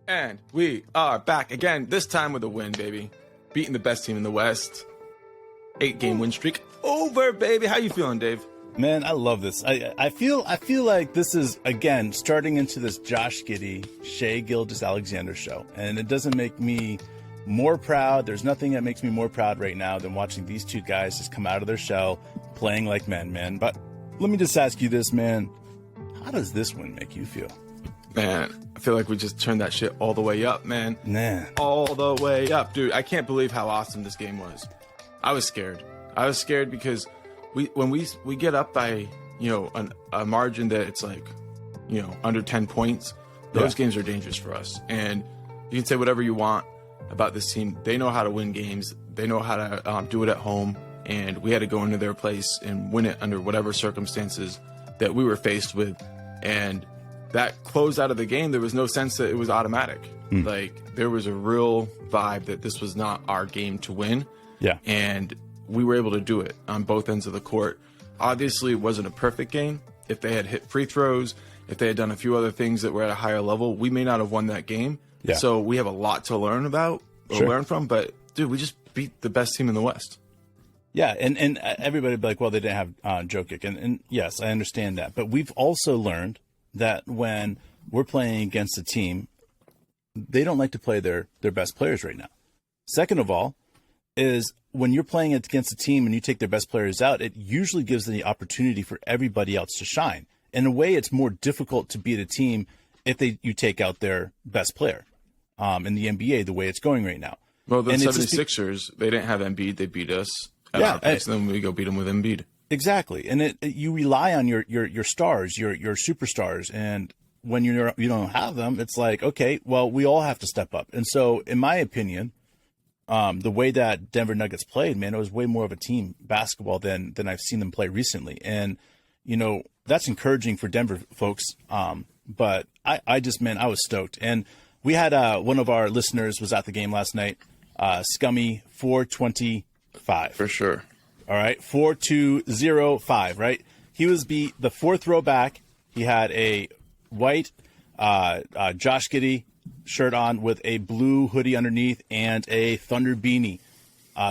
And we are back again, this time with a win, baby. Beating the best team in the West. 8-game win streak over, baby. How you feeling, Dave? Man, I love this. I feel like this is, again, starting into this Josh Giddey, Shai Gilgeous-Alexander show. And it doesn't make me more proud. There's nothing that makes me more proud right now than watching these two guys just come out of their shell, playing like men, man. But let me just ask you this, man. How does this win make you feel? Man, I feel like we just turned that shit all the way up, man. Nah. All the way up. Dude, I can't believe how awesome this game was. I was scared. I was scared because when we get up by, a margin that it's like, under 10 points, those games are dangerous for us. And you can say whatever you want about this team. They know how to win games. They know how to do it at home. And we had to go into their place and win it under whatever circumstances that we were faced with. And that close out of the game, there was no sense that it was automatic. Like, there was a real vibe that this was not our game to win. Yeah. And we were able to do it on both ends of the court. Obviously, it wasn't a perfect game. If they had hit free throws, if they had done a few other things that were at a higher level, we may not have won that game. Yeah. So we have a lot to learn learn from. But, dude, we just beat the best team in the West. Yeah, and everybody would be like, well, they didn't have Jokic. And yes, I understand that. But we've also learned that when we're playing against a team, they don't like to play their best players right now. Second of all, is when you're playing against a team and you take their best players out, it usually gives the opportunity for everybody else to shine. In a way, it's more difficult to beat a team if you take out their best player in the NBA, the way it's going right now. Well, the 76ers, they didn't have Embiid. They beat us at our place, and then we go beat them with Embiid. Exactly. And you rely on your stars, your superstars. And when you don't have them, it's like, okay, well, we all have to step up. And so, in my opinion, the way that Denver Nuggets played, man, it was way more of a team basketball than I've seen them play recently. And, that's encouraging for Denver folks. But I was stoked. And we had one of our listeners was at the game last night, Scummy 425. For sure. All right, 4205, right? He was the fourth row back. He had a white Josh Giddey shirt on with a blue hoodie underneath and a Thunder beanie.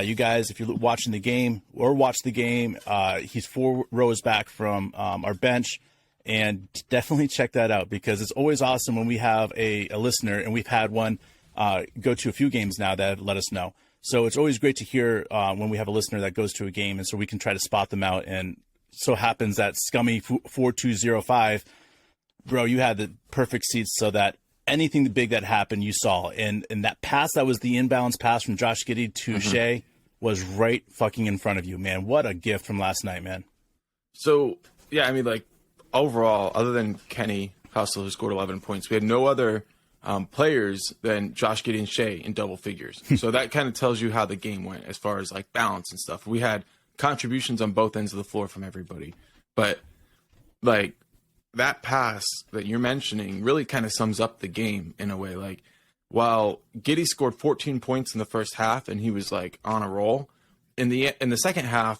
You guys, if you're watching the game or watch the game, he's 4 rows back from our bench. And definitely check that out because it's always awesome when we have a listener, and we've had one go to a few games now that let us know. So it's always great to hear when we have a listener that goes to a game, and so we can try to spot them out. And so happens that Scummy 4205, bro, you had the perfect seats so that anything big that happened, you saw. And that pass that was the inbounds pass from Josh Giddey to Shai was right fucking in front of you, man. What a gift from last night, man. So, yeah, I mean, like, overall, other than Kenny Hustle, who scored 11 points, we had no other players than Josh Giddey and Shai in double figures. So that kind of tells you how the game went as far as like balance and stuff. We had contributions on both ends of the floor from everybody. But like that pass that you're mentioning really kind of sums up the game in a way. Like while Giddey scored 14 points in the first half and he was like on a roll, in the second half,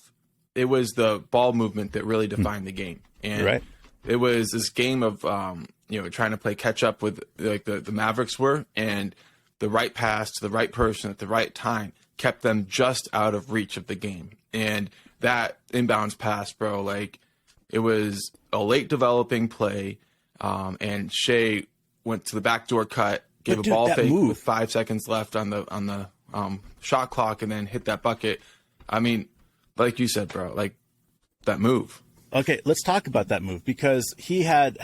it was the ball movement that really defined the game. And it was this game of trying to play catch up with like the Mavericks were, and the right pass to the right person at the right time kept them just out of reach of the game. And that inbounds pass, bro, like it was a late developing play, and Shai went to the backdoor cut, gave a ball fake with 5 seconds left on the shot clock, and then hit that bucket. I mean, like you said, bro, like that move. Okay, let's talk about that move because he had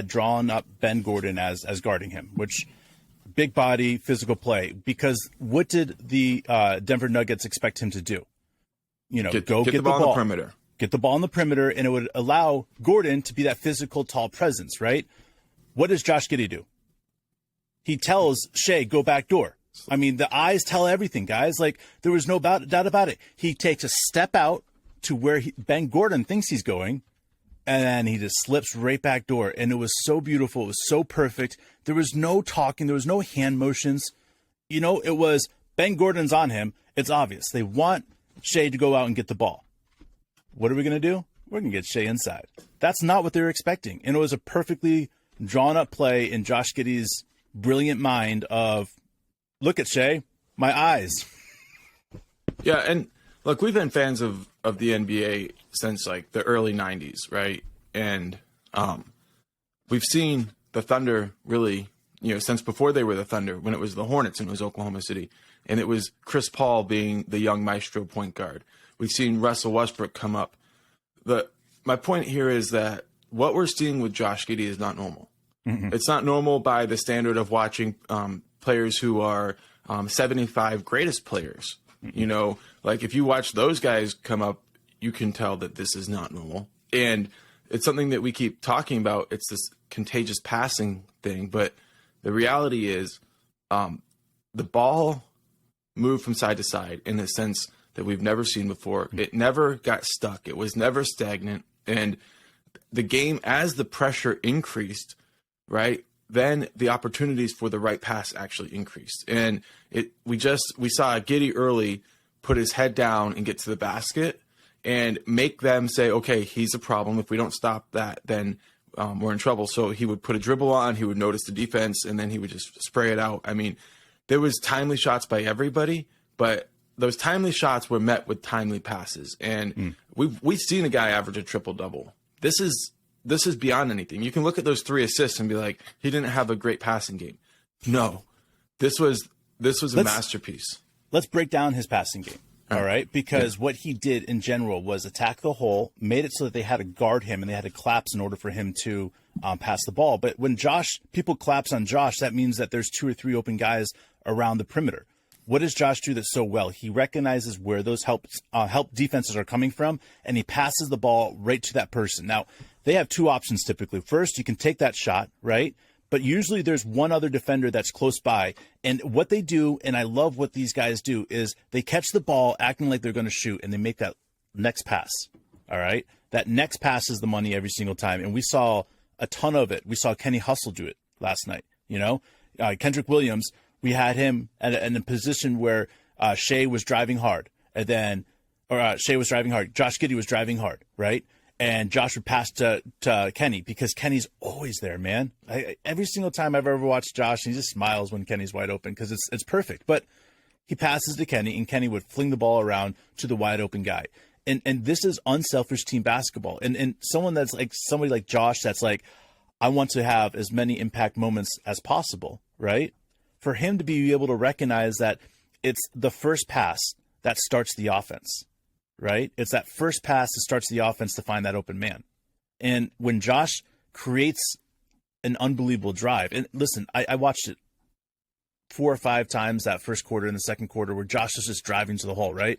drawn up Ben Gordon as guarding him, which big body, physical play. Because what did the Denver Nuggets expect him to do? Get the ball on the perimeter. Get the ball on the perimeter, and it would allow Gordon to be that physical, tall presence, right? What does Josh Giddey do? He tells Shai, go back door. I mean, the eyes tell everything, guys. Like, there was no doubt about it. He takes a step out to where Ben Gordon thinks he's going, and then he just slips right back door. And it was so beautiful. It was so perfect. There was no talking. There was no hand motions. It was Ben Gordon's on him. It's obvious. They want Shai to go out and get the ball. What are we going to do? We're going to get Shai inside. That's not what they were expecting. And it was a perfectly drawn up play in Josh Giddey's brilliant mind of, look at Shai, my eyes. Yeah, and look, we've been fans of the NBA since like the early 90s, right? And we've seen the Thunder really, since before they were the Thunder, when it was the Hornets and it was Oklahoma City, and it was Chris Paul being the young maestro point guard. We've seen Russell Westbrook come up. My point here is that what we're seeing with Josh Giddey is not normal. Mm-hmm. It's not normal by the standard of watching players who are 75 greatest players. Mm-hmm. Like if you watch those guys come up, you can tell that this is not normal. And it's something that we keep talking about. It's this contagious passing thing. But the reality is the ball moved from side to side in a sense that we've never seen before. It never got stuck. It was never stagnant. And the game, as the pressure increased, right, then the opportunities for the right pass actually increased. And we saw Giddey early put his head down and get to the basket and make them say, okay, he's a problem. If we don't stop that, then we're in trouble. So he would put a dribble on, he would notice the defense, and then he would just spray it out. I mean, there was timely shots by everybody, but those timely shots were met with timely passes. And we've seen a guy average a triple-double. This is beyond anything. You can look at those 3 assists and be like, he didn't have a great passing game. No, this was a masterpiece. Let's break down his passing game. All right, because what he did in general was attack the hole, made it so that they had to guard him and they had to collapse in order for him to pass the ball. But when people collapse on Josh, that means that there's 2 or 3 open guys around the perimeter. What does Josh do that's so well? He recognizes where those help defenses are coming from, and he passes the ball right to that person. Now, they have 2 options typically. First, you can take that shot, right? But usually there's one other defender that's close by. And what they do, and I love what these guys do, is they catch the ball acting like they're going to shoot, and they make that next pass. All right? That next pass is the money every single time. And we saw a ton of it. We saw Kenny Hustle do it last night. Kendrick Williams, we had him in a position where Shai was driving hard. Shai was driving hard. Josh Giddey was driving hard, right? And Josh would pass to Kenny because Kenny's always there, man. Every single time I've ever watched Josh, he just smiles when Kenny's wide open because it's perfect. But he passes to Kenny, and Kenny would fling the ball around to the wide open guy. And this is unselfish team basketball. And someone that's like somebody like Josh that's like, I want to have as many impact moments as possible, right? For him to be able to recognize that it's the first pass that starts the offense. Right? It's that first pass that starts the offense to find that open man. And when Josh creates an unbelievable drive, and listen, I watched it 4 or 5 times that first quarter and the second quarter where Josh was just driving to the hole, right?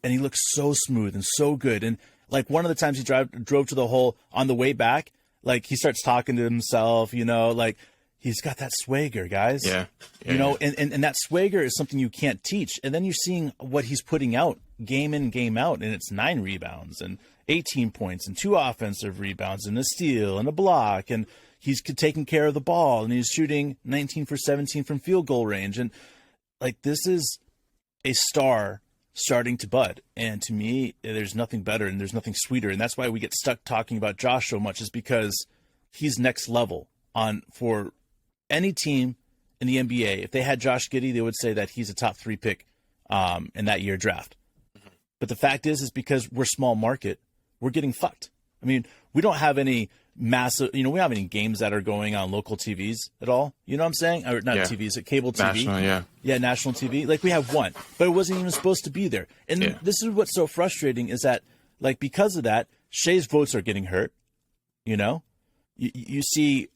And he looked so smooth and so good. And like one of the times he drove to the hole on the way back, like he starts talking to himself, like he's got that swagger, guys. Yeah. And that swagger is something you can't teach. And then you're seeing what he's putting out game in, game out, and it's 9 rebounds and 18 points and 2 offensive rebounds and a steal and a block, and he's taking care of the ball, and he's shooting 19 for 17 from field goal range. And like, this is a star starting to bud. And to me, there's nothing better and there's nothing sweeter. And that's why we get stuck talking about Josh so much, is because he's next level for any team in the NBA. If they had Josh Giddey, they would say that he's a top 3 pick in that year draft. But the fact is because we're small market, we're getting fucked. I mean, we don't have any massive, we don't have any games that are going on local TVs at all. You know what I'm saying? Or not TVs, cable TV. National, yeah. Yeah, national TV. Like, we have one, but it wasn't even supposed to be there. And this is what's so frustrating, is that, like, because of that, Shai's votes are getting hurt. You see,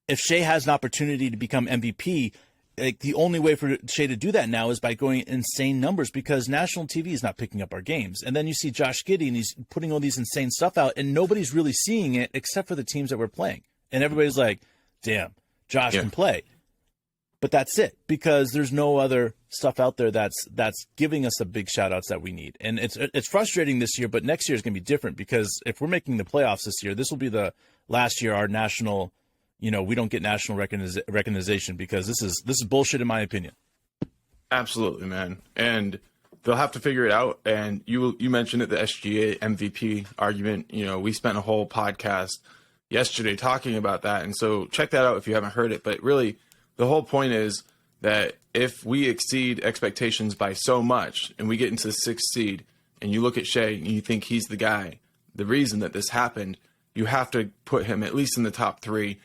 if Shai has an opportunity to become MVP, like, the only way for Shai to do that now is by going insane numbers, because national TV is not picking up our games. And then you see Josh Giddey, and he's putting all these insane stuff out, and nobody's really seeing it except for the teams that we're playing. And everybody's like, damn, Josh can play. But that's it, because there's no other stuff out there that's giving us the big shout-outs that we need. And it's frustrating this year, but next year is going to be different, because if we're making the playoffs this year, this will be the last year our national – we don't get national recognition, because this is bullshit, in my opinion. Absolutely, man. And they'll have to figure it out. And you mentioned it, the SGA MVP argument. We spent a whole podcast yesterday talking about that. And so check that out if you haven't heard it. But really, the whole point is that if we exceed expectations by so much and we get into the 6th seed and you look at Shai and you think he's the guy, the reason that this happened, you have to put him at least in the top 3.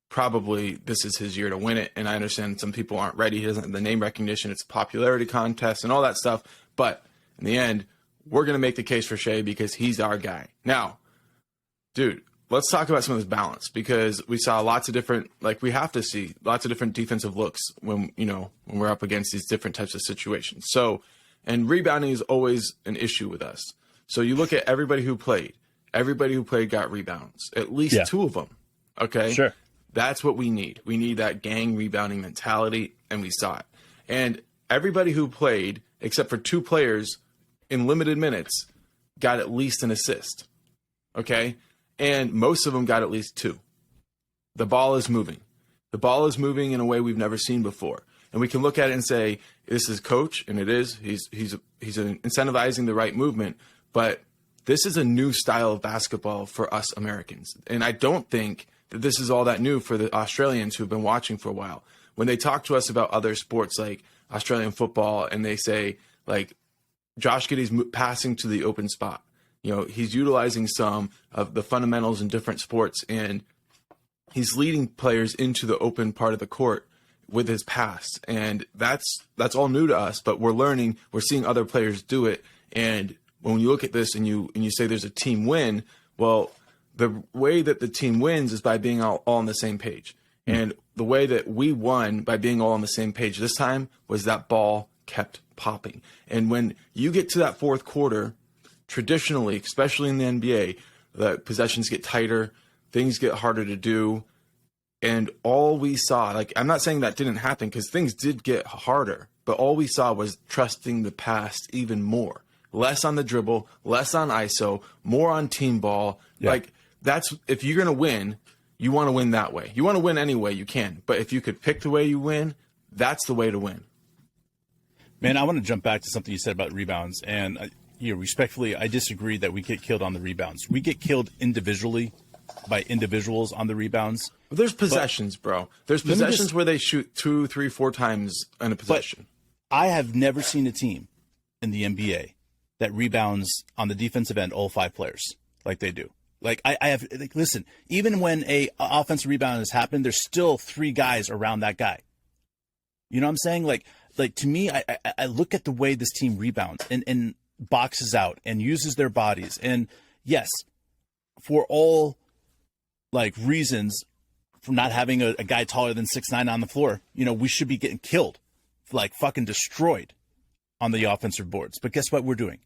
Probably this is his year to win it. And I understand some people aren't ready. He doesn't have the name recognition. It's a popularity contest and all that stuff. But in the end, we're going to make the case for Shai because he's our guy. Now, dude, let's talk about some of this balance, because we saw lots of different, like we have to see lots of different defensive looks when we're up against these different types of situations. So, and rebounding is always an issue with us. So you look at everybody who played got rebounds, at least 2 of them. Okay. Sure. That's what we need. We need that gang rebounding mentality, and we saw it. And everybody who played, except for 2 players in limited minutes, got at least an assist. Okay? And most of them got at least 2. The ball is moving. The ball is moving in a way we've never seen before. And we can look at it and say, this is coach, and it is. He's incentivizing the right movement, but this is a new style of basketball for us Americans. And I don't think that this is all that new for the Australians who've been watching for a while. When they talk to us about other sports like Australian football, and they say, like, Josh Giddey's passing to the open spot. He's utilizing some of the fundamentals in different sports, and he's leading players into the open part of the court with his pass. And that's all new to us, but we're learning, we're seeing other players do it. And when you look at this and you say there's a team win, well, the way that the team wins is by being all on the same page. And the way that we won by being all on the same page this time was that ball kept popping. And when you get to that 4th quarter, traditionally, especially in the NBA, the possessions get tighter, things get harder to do. And all we saw, like, I'm not saying that didn't happen, because things did get harder, but all we saw was trusting the pass even more. Less on the dribble, less on ISO, more on team ball. Yeah. Like, that's, if you're going to win, you want to win that way. You want to win any way you can. But if you could pick the way you win, that's the way to win. Man, I want to jump back to something you said about rebounds. And respectfully, I disagree that we get killed on the rebounds. We get killed individually by individuals on the rebounds. Well, there's possessions, bro. There's possessions where they shoot 2, 3, 4 times in a possession. But I have never seen a team in the NBA that rebounds on the defensive end all 5 players like they do. Like, I have, like, listen, even when a offensive rebound has happened, there's still 3 guys around that guy. You know what I'm saying? Like to me, I look at the way this team rebounds and boxes out and uses their bodies. And yes, for all like reasons, from not having a guy taller than 6'9" on the floor, we should be getting killed, like fucking destroyed on the offensive boards. But guess what we're doing?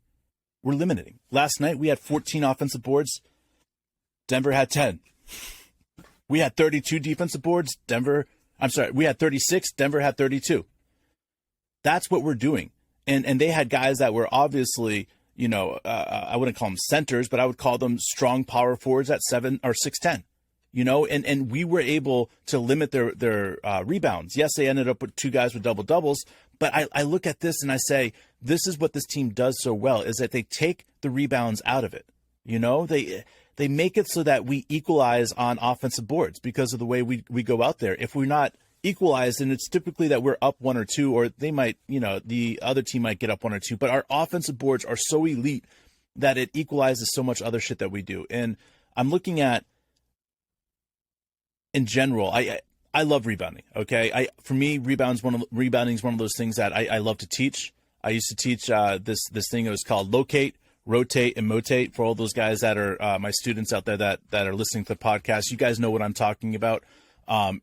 We're limiting. Last night we had 14 offensive boards. Denver had 10. We had 32 defensive boards. We had 36. Denver had 32. That's what we're doing. And they had guys that were obviously, I wouldn't call them centers, but I would call them strong power forwards at 7 or 6'10". And we were able to limit their rebounds. Yes, they ended up with 2 guys with double doubles, but I look at this and I say, this is what this team does so well, is that they take the rebounds out of it. They make it so that we equalize on offensive boards because of the way we go out there. If we're not equalized, and it's typically that we're up 1 or 2, or they might, the other team might get up 1 or 2, but our offensive boards are so elite that it equalizes so much other shit that we do. And I'm looking at, in general, I love rebounding. Okay, for me, rebounding is one of those things that I love to teach. I used to teach this thing that was called locate, rotate, and motate. For all those guys that are my students out there that are listening to the podcast, you guys know what I'm talking about.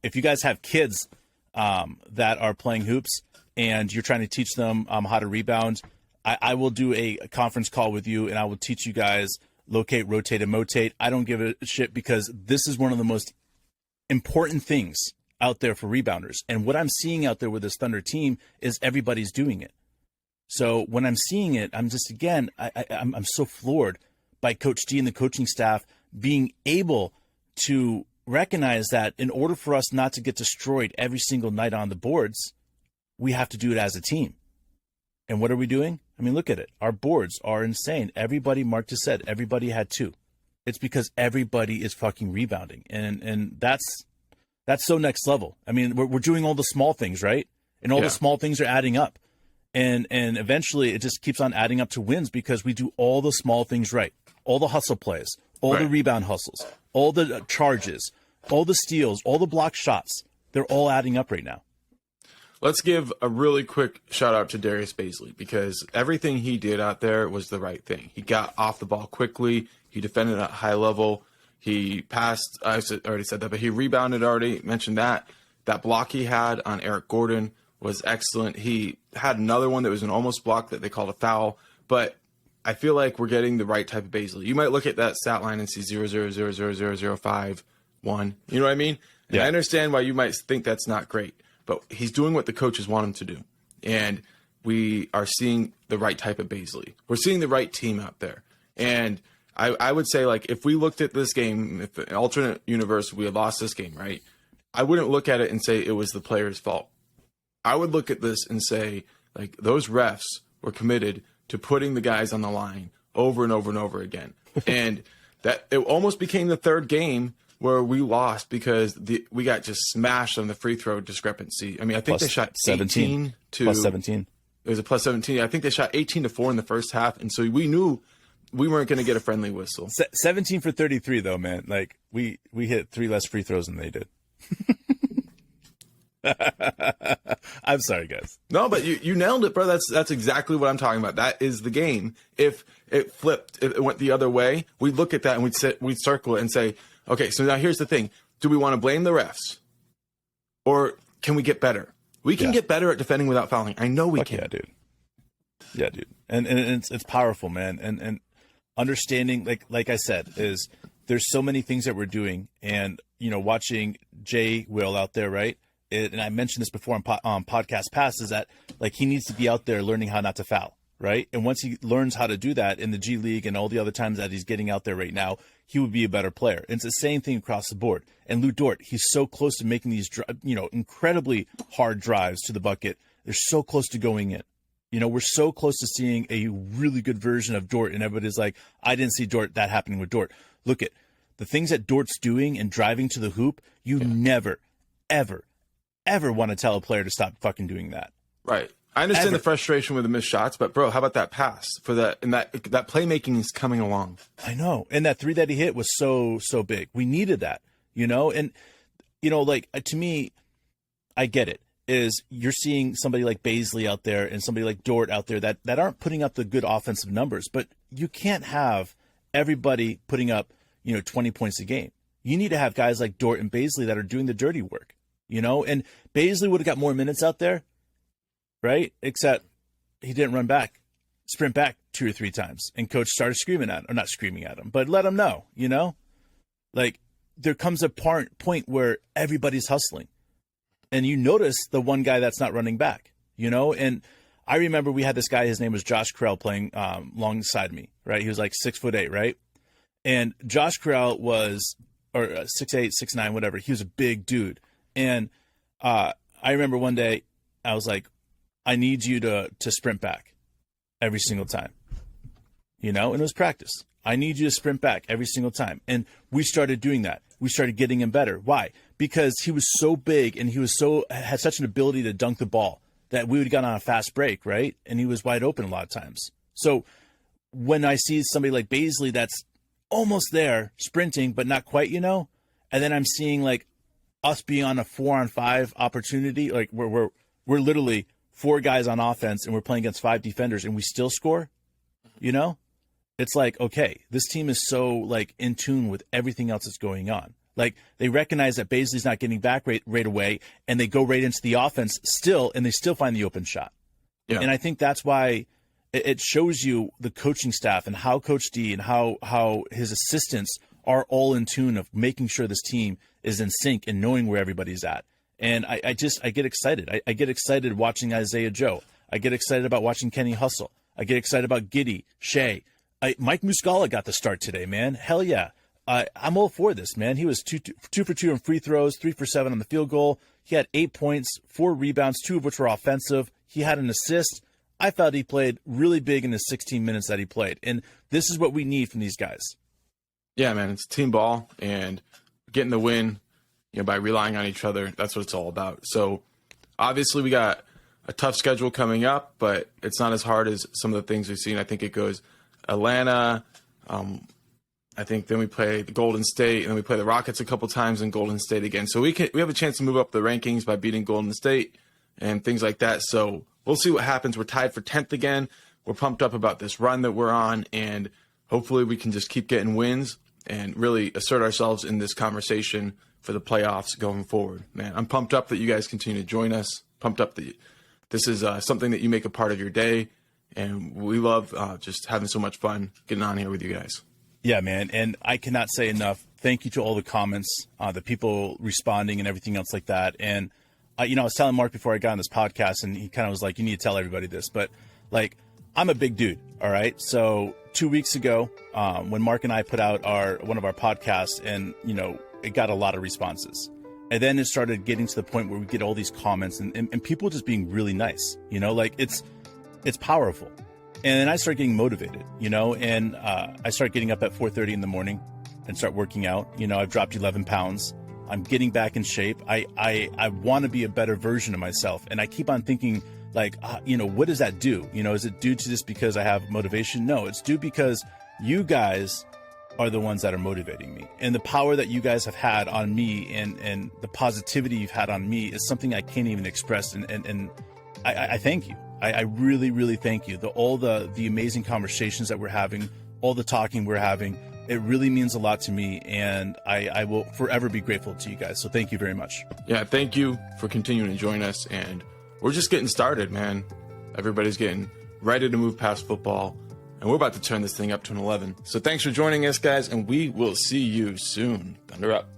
If you guys have kids that are playing hoops and you're trying to teach them how to rebound, I will do a conference call with you, and I will teach you guys locate, rotate, and motate. I don't give a shit, because this is one of the most important things out there for rebounders. And what I'm seeing out there with this Thunder team is everybody's doing it. So when I'm seeing it, I'm just, again, I'm so floored by Coach D and the coaching staff being able to recognize that in order for us not to get destroyed every single night on the boards, we have to do it as a team. And what are we doing? I mean, look at it. Our boards are insane. Everybody, Mark just said, everybody had 2. It's because everybody is fucking rebounding. And that's That's so next level. I mean, we're doing all the small things, right? And all the small things are adding up. And eventually it just keeps on adding up to wins because we do all the small things right. All the hustle plays, all the rebound hustles, all the charges, all the steals, all the block shots. They're all adding up right now. Let's give a really quick shout out to Darius Bazley because everything he did out there was the right thing. He got off the ball quickly. He defended at a high level. He passed. I already said that, but he rebounded already. Mentioned that. That block he had on Eric Gordon was excellent. He had another one that was an almost block that they called a foul. But I feel like we're getting the right type of Bazley. You might look at that stat line and see 0.0000051. You know what I mean? And I understand why you might think that's not great. But he's doing what the coaches want him to do. And we are seeing the right type of Bazley. We're seeing the right team out there. And I would say, like, if we looked at this game, if an alternate universe, we had lost this game, right? I wouldn't look at it and say it was the player's fault. I would look at this and say, like, those refs were committed to putting the guys on the line over and over and over again. And that it almost became the third game where we lost because we got just smashed on the free throw discrepancy. I mean, I think they shot 17 to plus 17. It was a plus 17. I think they shot 18 to 4 in the first half, and so we knew we weren't going to get a friendly whistle. 17 for 33 though, man. Like we hit 3 less free throws than they did. I'm sorry, guys. No, but you nailed it, bro. That's exactly what I'm talking about. That is the game. If it flipped, if it went the other way, we'd look at that and we'd circle it and say, okay, so now here's the thing. Do we want to blame the refs? Or can we get better? We can get better at defending without fouling. I know we can. Yeah, dude. Yeah, dude. And it's powerful, man. And understanding, like I said, is there's so many things that we're doing. And, you know, watching Jay Will out there, right? And I mentioned this before on podcast past, is that, like, he needs to be out there learning how not to foul, right? And once he learns how to do that in the G League and all the other times that he's getting out there right now, he would be a better player. And it's the same thing across the board. And Lou Dort, he's so close to making these, incredibly hard drives to the bucket. They're so close to going in. You know, we're so close to seeing a really good version of Dort. And everybody's like, I didn't see that happening with Dort. Look at the things that Dort's doing and driving to the hoop. You never, ever, ever want to tell a player to stop fucking doing that. Right. I understand the frustration with the missed shots, but bro, how about that pass for that? And that playmaking is coming along. I know. And that 3 that he hit was so big. We needed that, you know? And, you know, like, to me, I get it, is you're seeing somebody like Bazley out there and somebody like Dort out there that aren't putting up the good offensive numbers, but you can't have everybody putting up, 20 points a game. You need to have guys like Dort and Bazley that are doing the dirty work, you know? And Bazley would have got more minutes out there, right? Except he didn't sprint back 2 or 3 times. And coach started screaming at him, or not screaming at him, but let him know, you know? Like, there comes a point where everybody's hustling. And you notice the one guy that's not running back, you know? And I remember we had this guy, his name was Josh Correll, playing alongside me, right? He was like 6'8", right? And Josh Correll was, or 6'8", 6'9", whatever. He was a big dude. And I remember one day I was like, I need you to sprint back every single time, you know? And it was practice. I need you to sprint back every single time. And we started doing that. We started getting him better. Why? Because he was so big and he had such an ability to dunk the ball that we would have gotten on a fast break, right? And he was wide open a lot of times. So when I see somebody like Bazley that's almost there, sprinting, but not quite, you know, and then I'm seeing like us being on a 4-on-5 opportunity, like we're literally 4 guys on offense and we're playing against 5 defenders and we still score, you know? It's like, okay, this team is so like in tune with everything else that's going on. Like, they recognize that Bazley's not getting back right away, and they go right into the offense still, and they still find the open shot. Yeah. And I think that's why it shows you the coaching staff and how Coach D and how his assistants are all in tune of making sure this team is in sync and knowing where everybody's at. And I get excited. I get excited watching Isaiah Joe. I get excited about watching Kenny Hustle. I get excited about Giddey, Shai. Mike Muscala got the start today, man. Hell yeah. I'm all for this, man. He was 2 for 2 in free throws, 3 for 7 on the field goal. He had 8 points, 4 rebounds, 2 of which were offensive. He had an assist. I felt he played really big in the 16 minutes that he played. And this is what we need from these guys. Yeah, man. It's team ball and getting the win. by relying on each other. That's what it's all about. So obviously we got a tough schedule coming up, but it's not as hard as some of the things we've seen. I think it goes Atlanta. I think then we play the Golden State, and then we play the Rockets a couple times and Golden State again. So we have a chance to move up the rankings by beating Golden State and things like that. So we'll see what happens. We're tied for 10th again. We're pumped up about this run that we're on, and hopefully we can just keep getting wins and really assert ourselves in this conversation for the playoffs going forward. Man, I'm pumped up that you guys continue to join us. Pumped up that this is something that you make a part of your day, and we love just having so much fun getting on here with you guys. Yeah, man, and I cannot say enough. Thank you to all the comments, the people responding and everything else like that. And, I was telling Mark before I got on this podcast, and he kind of was like, you need to tell everybody this. But, like, I'm a big dude, all right? So 2 weeks ago, when Mark and I put out one of our podcasts, and, it got a lot of responses. And then it started getting to the point where we get all these comments and people just being really nice, like it's powerful. And then I start getting motivated, and I start getting up at 4:30 in the morning and start working out. I've dropped 11 pounds. I'm getting back in shape. I want to be a better version of myself. And I keep on thinking, like, what does that do? Is it due to just because I have motivation? No, it's due because you guys are the ones that are motivating me. And the power that you guys have had on me and the positivity you've had on me is something I can't even express. And I thank you. I really, really thank you. All the amazing conversations that we're having, all the talking we're having, it really means a lot to me, and I will forever be grateful to you guys. So thank you very much. Yeah, thank you for continuing to join us, and we're just getting started, man. Everybody's getting ready to move past football, and we're about to turn this thing up to an 11. So thanks for joining us, guys, and we will see you soon. Thunder up.